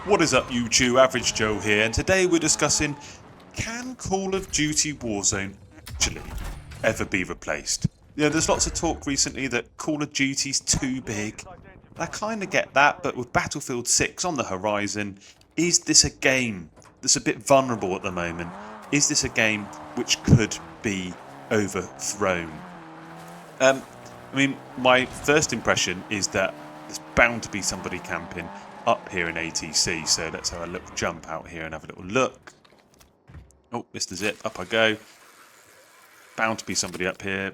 What is up YouTube, Average Joe here, and today we're discussing, can Call of Duty Warzone actually ever be replaced? There's lots of talk recently that Call of Duty's too big. I kind of get that, but with Battlefield 6 on the horizon, is this a game that's a bit vulnerable at the moment? Is this a game which could be overthrown? My first impression is that there's bound to be somebody camping up here in ATC, so let's have a little jump out here and have a little look. Oh, missed the zip, up I go. Bound to be somebody up here.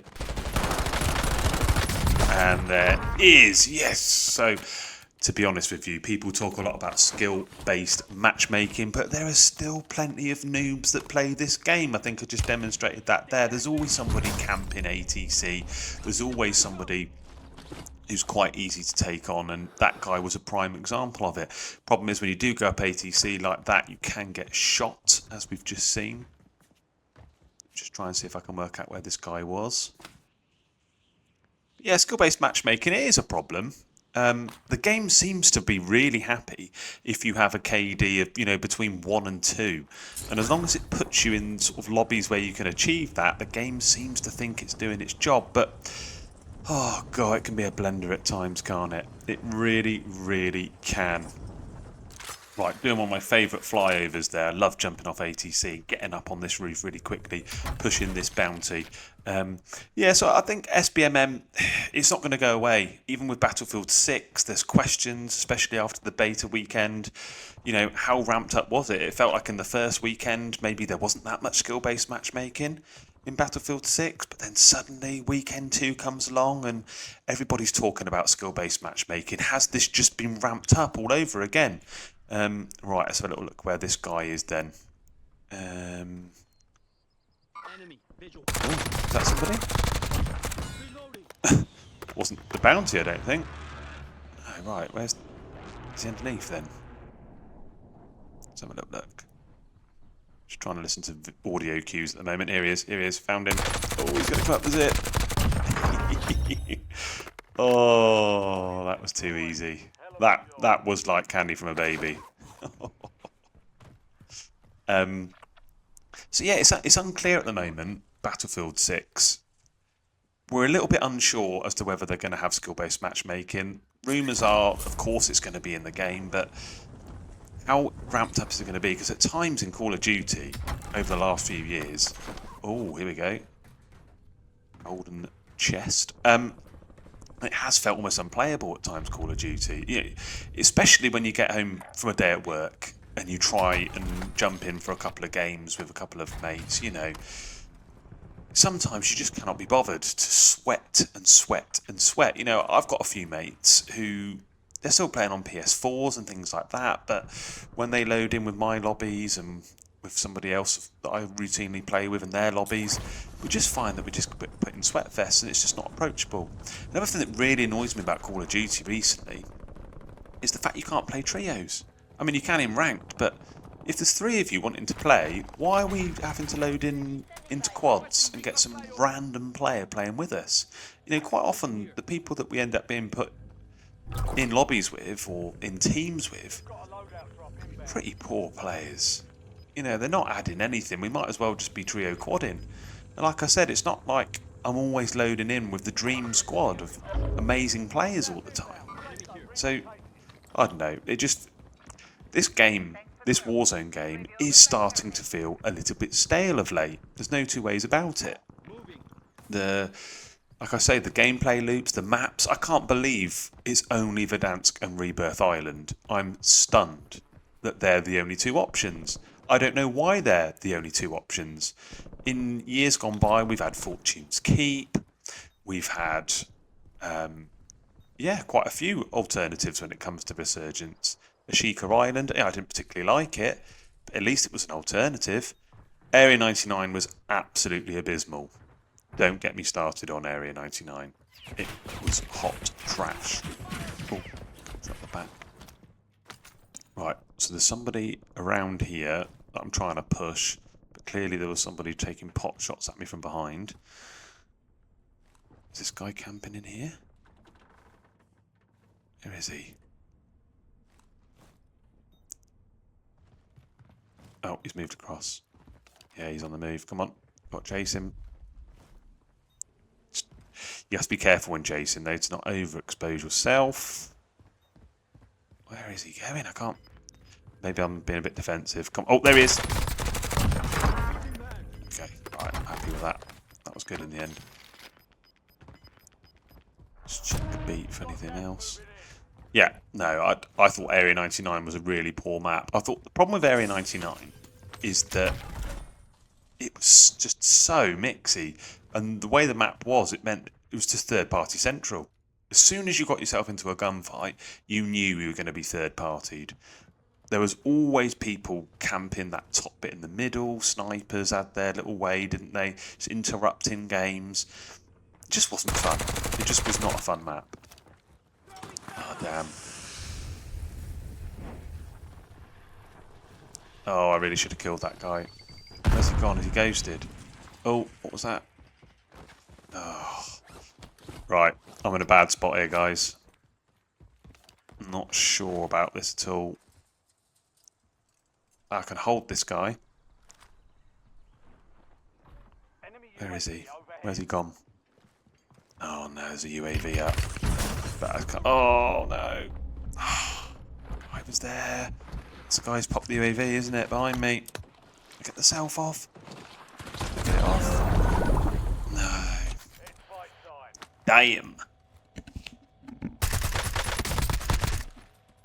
And there is, yes! So, to be honest with you, people talk a lot about skill-based matchmaking, but there are still plenty of noobs that play this game. I think I just demonstrated that there. There's always somebody camping ATC. There's always somebody who's quite easy to take on, and that guy was a prime example of it. Problem is, when you do go up ATC like that, you can get shot, as we've just seen. Just try and see if I can work out where this guy was. Yeah, skill-based matchmaking, it is a problem. The game seems to be really happy if you have a KD of, between 1 and 2. And as long as it puts you in sort of lobbies where you can achieve that, the game seems to think it's doing its job. But, oh god, it can be a blender at times, can't it? It really, really can. Right, doing one of my favourite flyovers there. I love jumping off ATC, getting up on this roof really quickly, pushing this bounty. So I think SBMM, it's not going to go away. Even with Battlefield 6, there's questions, especially after the beta weekend. How ramped up was it? It felt like in the first weekend, maybe there wasn't that much skill-based matchmaking in Battlefield 6, but then suddenly weekend 2 comes along and everybody's talking about skill-based matchmaking. Has this just been ramped up all over again? Right, let's have a little look where this guy is then. Oh, is that somebody? Wasn't the bounty, I don't think. Oh, right, where's... Is he underneath then? Let's have a little look. Just trying to listen to audio cues at the moment. Here he is, found him. Oh, he's going to come up the zip. Oh, that was too easy. That was like candy from a baby. So yeah, it's unclear at the moment, Battlefield 6. We're a little bit unsure as to whether they're going to have skill-based matchmaking. Rumours are, of course, it's going to be in the game, but how ramped up is it going to be? Because at times in Call of Duty, over the last few years... Oh, here we go. Golden chest. It has felt almost unplayable at times, Call of Duty. Especially when you get home from a day at work and you try and jump in for a couple of games with a couple of mates, Sometimes you just cannot be bothered to sweat and sweat and sweat. I've got a few mates who, they're still playing on PS4s and things like that, but when they load in with my lobbies and with somebody else that I routinely play with in their lobbies, we just find that we just put in sweat vests and it's just not approachable. Another thing that really annoys me about Call of Duty recently is the fact you can't play trios. I mean, you can in ranked, but if there's 3 of you wanting to play, why are we having to load into quads and get some random player playing with us? Quite often the people that we end up being put in lobbies with or in teams with, pretty poor players. They're not adding anything. We might as well just be trio quadding. And like I said, it's not like I'm always loading in with the dream squad of amazing players all the time. So, I don't know. This game, this Warzone game, is starting to feel a little bit stale of late. There's no two ways about it. Like I say, the gameplay loops, the maps, I can't believe it's only Verdansk and Rebirth Island. I'm stunned that they're the only 2 options. I don't know why they're the only 2 options. In years gone by, we've had Fortune's Keep. We've had, quite a few alternatives when it comes to Resurgence. Ashika Island, I didn't particularly like it, but at least it was an alternative. Area 99 was absolutely abysmal. Don't get me started on Area 99. It was hot trash. Oh, drop the back. Right, so there's somebody around here that I'm trying to push, but clearly there was somebody taking pot shots at me from behind. Is this guy camping in here? Where is he? Oh, he's moved across. Yeah, he's on the move. Come on. Got to chase him. You have to be careful when chasing, though, to not overexpose yourself. Where is he going? I can't. Maybe I'm being a bit defensive. Come. Oh, there he is. Okay, right. I'm happy with that. That was good in the end. Just check the beat for anything else. Yeah, no, I thought Area 99 was a really poor map. I thought the problem with Area 99 is that it was just so mixy. And the way the map was, it meant it was just third-party central. As soon as you got yourself into a gunfight, you knew you were going to be third-partied. There was always people camping that top bit in the middle. Snipers had their little way, didn't they? Just interrupting games. It just wasn't fun. It just was not a fun map. Oh, damn. Oh, I really should have killed that guy. Where's he gone? Is he ghosted? Oh, what was that? Oh. Right, I'm in a bad spot here, guys. Not sure about this at all. I can hold this guy. Where is he? Where's he gone? Oh no, there's a UAV up. But I can't. Oh no. I was there. This guy's popped the UAV, isn't it? Behind me. Get the self off. Get it off. No. Damn.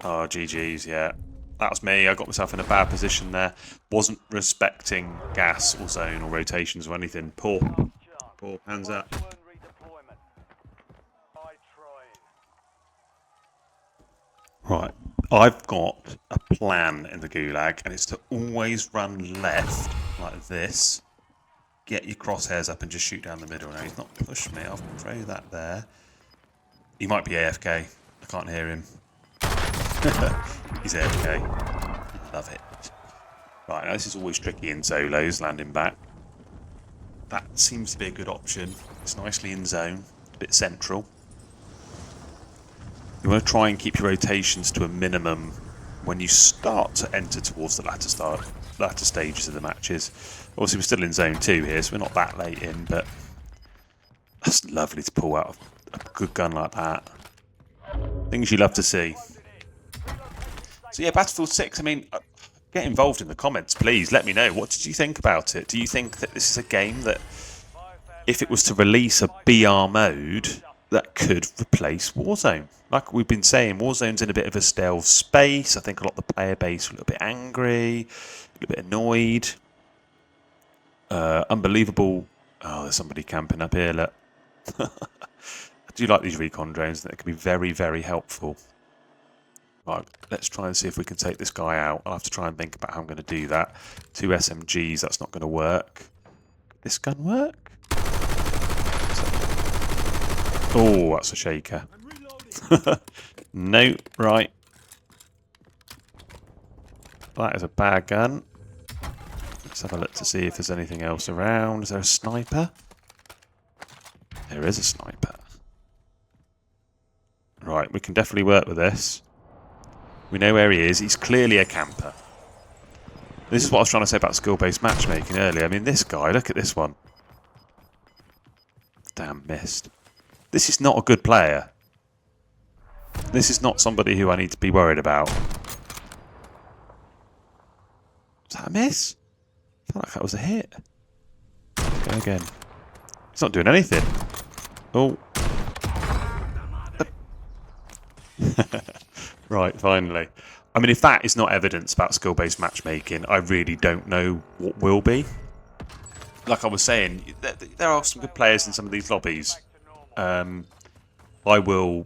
Oh, GG's, yeah. That was me. I got myself in a bad position there. Wasn't respecting gas or zone or rotations or anything. Poor. Poor. Hands up. Right. I've got a plan in the Gulag, and it's to always run left like this. Get your crosshairs up and just shoot down the middle. Now, he's not pushed me. I'll throw that there. He might be AFK. I can't hear him. He's AFK. Love it. Right, now this is always tricky in solos, landing back. That seems to be a good option. It's nicely in zone, a bit central. You want to try and keep your rotations to a minimum when you start to enter towards the latter stages of the matches. Obviously, we're still in zone 2 here, so we're not that late in, but that's lovely to pull out a good gun like that. Things you love to see. So yeah, Battlefield 6, I mean, get involved in the comments, please. Let me know. What did you think about it? Do you think that this is a game that, if it was to release a BR mode, that could replace Warzone? Like we've been saying, Warzone's in a bit of a stealth space. I think a lot of the player base are a little bit angry, a little bit annoyed. Unbelievable. Oh, there's somebody camping up here, look. I do like these recon drones. That can be very, very helpful. Right, let's try and see if we can take this guy out. I'll have to try and think about how I'm going to do that. 2 SMGs, that's not going to work. Could this gun work? Oh, that's a shaker. No, right. That is a bad gun. Let's have a look to see if there's anything else around. Is there a sniper? There is a sniper. Right, we can definitely work with this. We know where he is. He's clearly a camper. This is what I was trying to say about skill-based matchmaking earlier. I mean, this guy, look at this one. Damn, missed. This is not a good player. This is not somebody who I need to be worried about. Was that a miss? I felt like that was a hit. Go again. He's not doing anything. Oh. Right, finally. I mean, if that is not evidence about skill-based matchmaking, I really don't know what will be. Like I was saying, there are some good players in some of these lobbies. I will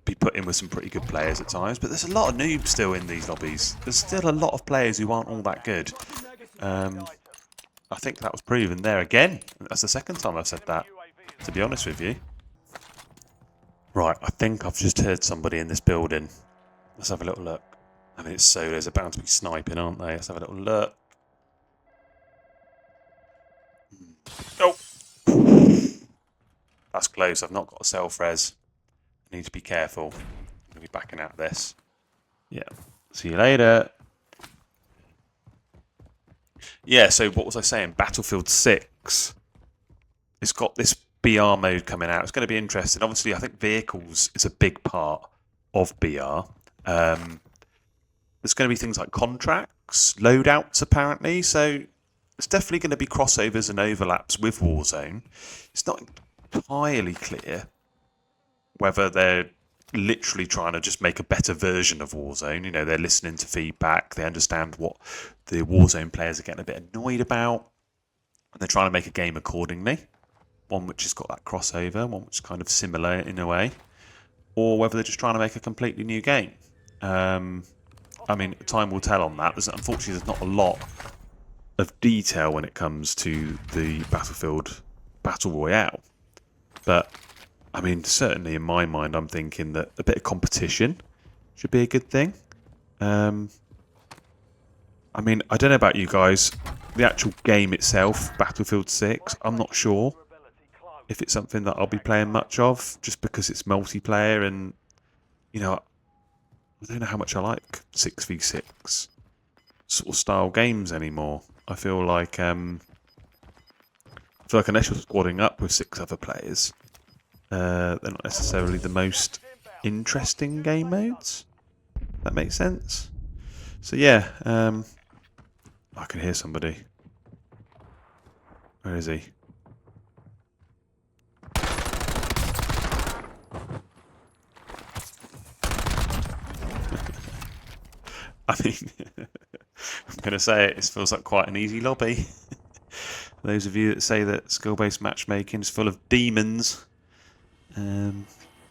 be put in with some pretty good players at times, but there's a lot of noobs still in these lobbies. There's still a lot of players who aren't all that good. I think that was proven there again. That's the second time I've said that, to be honest with you. Right, I think I've just heard somebody in this building. Let's have a little look. I mean, it's solos. They're bound to be sniping, aren't they? Let's have a little look. Oh! That's close. I've not got a self-res. I need to be careful. I'm going to be backing out of this. Yeah. See you later. Yeah, so what was I saying? Battlefield 6. It's got this BR mode coming out. It's going to be interesting. Obviously, I think vehicles is a big part of BR. There's going to be things like contracts, loadouts, apparently. So there's definitely going to be crossovers and overlaps with Warzone. It's not entirely clear whether they're literally trying to just make a better version of Warzone. You know, they're listening to feedback. They understand what the Warzone players are getting a bit annoyed about. And they're trying to make a game accordingly. One which has got that crossover, one which is kind of similar in a way. Or whether they're just trying to make a completely new game. I mean, time will tell on that. Unfortunately, there's not a lot of detail when it comes to the Battlefield Battle Royale. But, I mean, certainly in my mind, I'm thinking that a bit of competition should be a good thing. I mean, I don't know about you guys. The actual game itself, Battlefield 6, I'm not sure if it's something that I'll be playing much of, just because it's multiplayer and, you know, I don't know how much I like 6v6 sort of style games anymore. I feel like unless you're squadding up with 6 other players, they're not necessarily the most interesting game modes. That makes sense. So yeah, I can hear somebody. Where is he? I mean, I'm going to say it feels like quite an easy lobby. Those of you that say that skill-based matchmaking is full of demons, I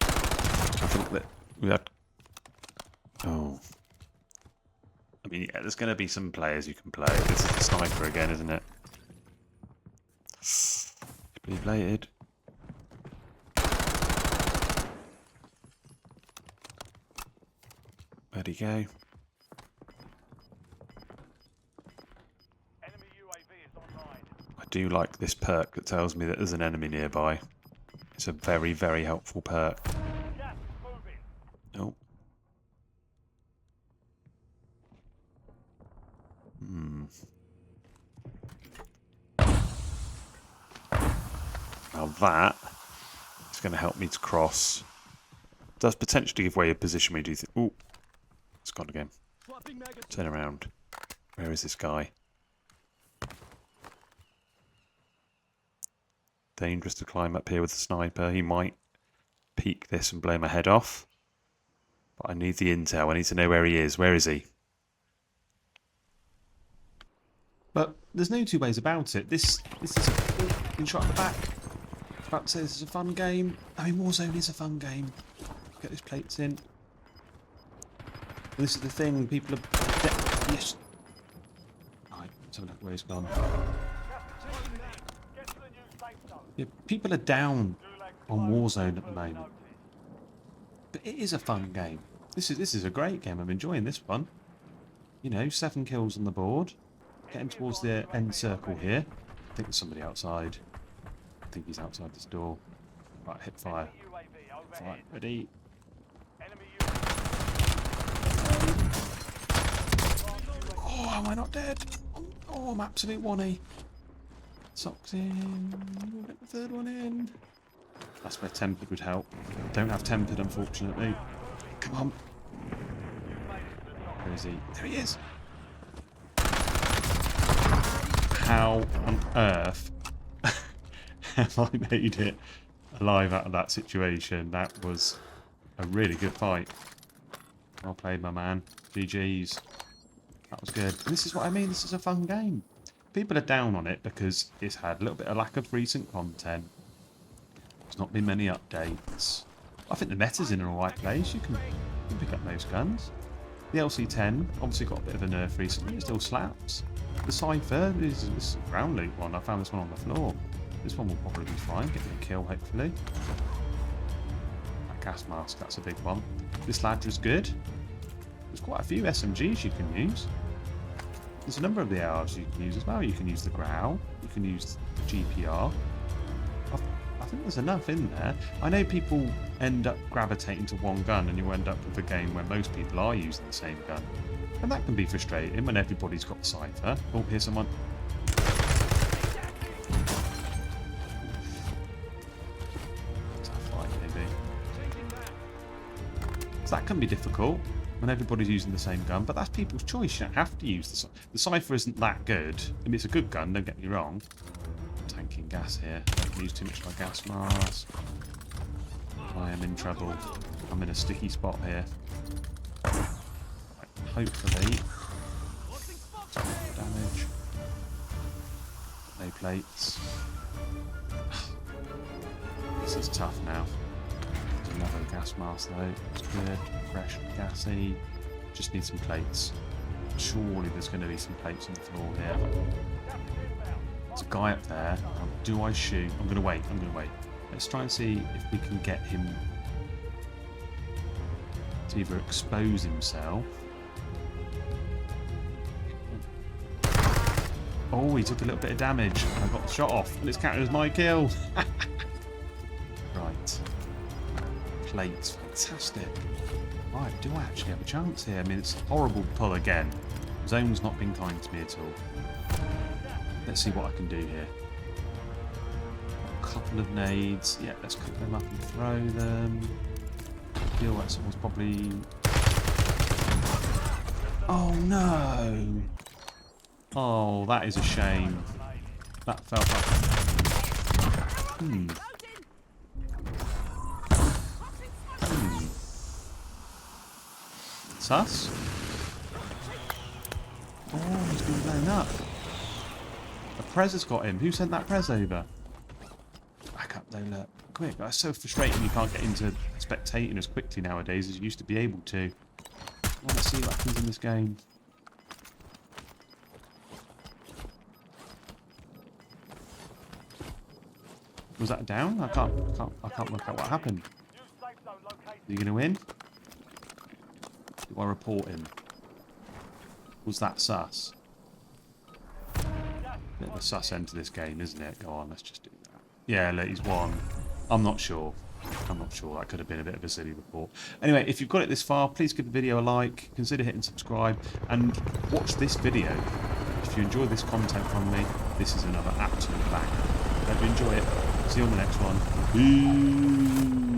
think that we had... Oh. I mean, yeah, there's going to be some players you can play. This is the sniper again, isn't it? Be bladed. Where'd he go? I do like this perk that tells me that there's an enemy nearby. It's a very, very helpful perk. Oh. Now that is going to help me to cross. Does potentially give away a position where you do think, ooh, it's gone again. Turn around. Where is this guy? Dangerous to climb up here with the sniper. He might peek this and blow my head off. But I need the intel. I need to know where he is. Where is he? But there's no two ways about it. This is a been shot at the back. I was about to say this is a fun game. I mean, Warzone is a fun game. Get these plates in. This is the thing. People are... Yes. Right, let's have a look where he's gone. Yeah, people are down on Warzone at the moment. But it is a fun game. This is a great game. I'm enjoying this one. You know, 7 kills on the board. Getting towards the end circle here. I think there's somebody outside. I think he's outside this door. Right, hit fire. Hit fire. Ready. Oh, am I not dead? Oh, I'm absolute one-y. Socks in. We'll get the third one in. That's where tempered would help. Don't have tempered, unfortunately. Come on. Where is he? There he is. How on earth have I made it alive out of that situation? That was a really good fight. Well played, my man. GG's. That was good. And this is what I mean. This is a fun game. People are down on it because it's had a little bit of lack of recent content. There's not been many updates. I think the meta's in the right place. You can pick up most guns. The LC-10 obviously got a bit of a nerf recently. It still slaps. The Cypher is a ground loot one. I found this one on the floor. This one will probably be fine. Get me a kill, hopefully. That gas mask, that's a big one. This ladder is good. There's quite a few SMGs you can use. There's a number of the ARs you can use as well. You can use the Growl. You can use the GPR. I think there's enough in there. I know people end up gravitating to one gun and you end up with a game where most people are using the same gun. And that can be frustrating when everybody's got the Cypher. Oh, here's someone. Tough fight, maybe. So that can be difficult when everybody's using the same gun, but that's people's choice. You don't have to use the Cypher. The Cypher isn't that good. I mean, it's a good gun, don't get me wrong. I'm tanking gas here. Don't use too much of my gas mask. I am in trouble. I'm in a sticky spot here. Right, hopefully. Damage. No plates. This is tough now. There's another gas mask though. It's good. Fresh and gassy. Just need some plates. Surely there's going to be some plates on the floor here. There's a guy up there. Do I shoot? I'm going to wait. Let's try and see if we can get him to either expose himself. Oh, he took a little bit of damage. I got shot off, and it's counted as my kill. Right. Plates, fantastic. Right, do I actually have a chance here? I mean, it's a horrible pull again. Zone's not been kind to me at all. Let's see what I can do here. A couple of nades. Yeah, let's cook them up and throw them. I feel like someone's probably... Oh, no! Oh, that is a shame. That felt like... Sus? Oh, he's been blown up. A Prez has got him. Who sent that Prez over? Back up though, look. Quick. That's so frustrating you can't get into spectating as quickly nowadays as you used to be able to. Let's see what happens in this game. Was that down? I can't work out what happened. Are you going to win? Do I report him? Was that sus? Bit of a sus end to this game, isn't it? Go on, let's just do that. Yeah, look, he's won. I'm not sure. That could have been a bit of a silly report. Anyway, if you've got it this far, please give the video a like, consider hitting subscribe, and watch this video. If you enjoy this content from me, this is another absolute banger. Hope you enjoy it. See you on the next one. Peace.